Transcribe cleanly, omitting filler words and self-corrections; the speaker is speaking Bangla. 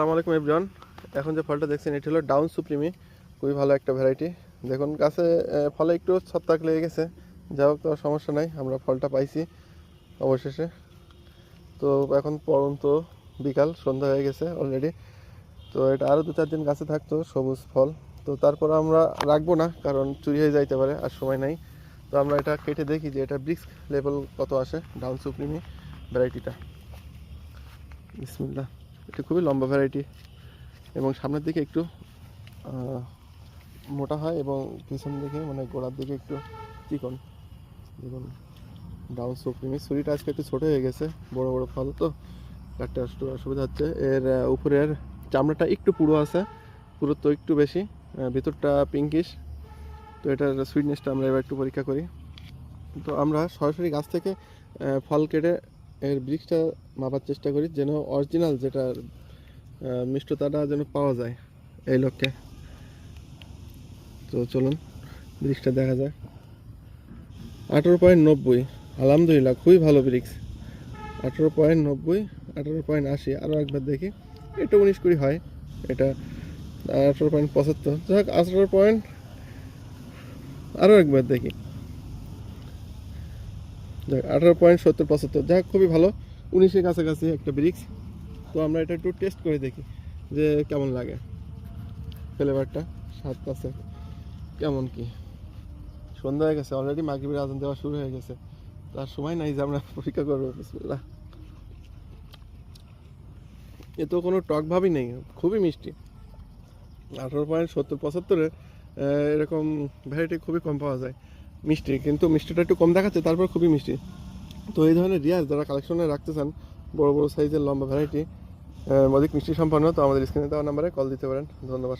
আসসালামু আলাইকুম এভরিওয়ান। এখন যে ফলটা দেখছেন এটি হলো ডাউন সুপ্রিমি, খুবই ভালো একটা ভ্যারাইটি। দেখুন গাছে ফলে একটু ছত্রাক লেগে গেছে, যা হোক তো সমস্যা নাই, আমরা ফলটা পাইছি অবশেষে। তো এখন পরন্ত বিকাল সন্ধ্যা হয়ে গেছে অলরেডি। তো এটা আরও 2-4 দিন গাছে থাকতো সবুজ ফল, তো তারপর আমরা রাখবো না কারণ চুরি হয়ে যাইতে পারে আর সময় নাই। তো আমরা এটা কেটে দেখি যে এটা ব্রিক্স লেভেল কত আসে ডাউন সুপ্রিমি ভ্যারাইটিটা। বিসমিল্লাহ। এটা খুবই লম্বা ভ্যারাইটি এবং সামনের দিকে একটু মোটা হয় এবং পিছন দিকে মানে গোড়ার দিকে একটু চিকন। দেখুন ডাউন সুপ্রিমি ছুরিটা আজকে একটু ছোটো হয়ে গেছে, বড় বড় ফল তো কাটতে একটু অসুবিধা হচ্ছে। এর উপরের চামড়াটা একটু পুরো আছে, পুরুত্ব একটু বেশি, ভিতরটা পিঙ্কিশ। তো এটার সুইটনেসটা আমরা এবার একটু পরীক্ষা করি। তো আমরা সরাসরি গাছ থেকে ফল কেটে এর ব্রিক্সটা মাপার চেষ্টা করি, যেন অরিজিনাল যেটার মিষ্টতাটা যেন পাওয়া যায় এই লক্ষ্যে। তো চলুন ব্রিক্সটা দেখা যায়। 18.90, আলহামদুলিল্লাহ খুবই ভালো ব্রিক্স। 18.90, 18.80, আরও একবার দেখি। এটা 19-20 হয়, এটা 18.75, যাক 18 আরও একবার দেখি, যাক 18.70-75, যাক খুবই ভালো, 19-এর কাছাকাছি একটা ব্রিক্স। তো আমরা এটা একটু টেস্ট করে দেখি যে কেমন লাগে, ফ্লেভারটা স্বাদ আছে কেমন কি। সন্ধ্যা হয়ে গেছে অলরেডি, মাগরিবের আজান দেওয়া শুরু হয়ে গেছে, তার সময় নাই যে আমরা পরীক্ষা করবো। বিসমিল্লাহ। এ তো কোনো টক ভাবই নেই, খুবই মিষ্টি। 18.70-75 এরকম ভ্যারাইটি খুবই কম পাওয়া যায় মিষ্টি, কিন্তু মিষ্টিটা একটু কম দেখাচ্ছে, তারপর খুবই মিষ্টি। তো এই ধরনের রিয়াজ যারা কালেকশনে রাখতে চান, বড় বড় সাইজের লম্বা ভ্যারাইটি অধিক মিষ্টি সম্পন্ন, তো আমাদের স্ক্রিনে দেওয়া নাম্বারে কল দিতে পারেন। ধন্যবাদ।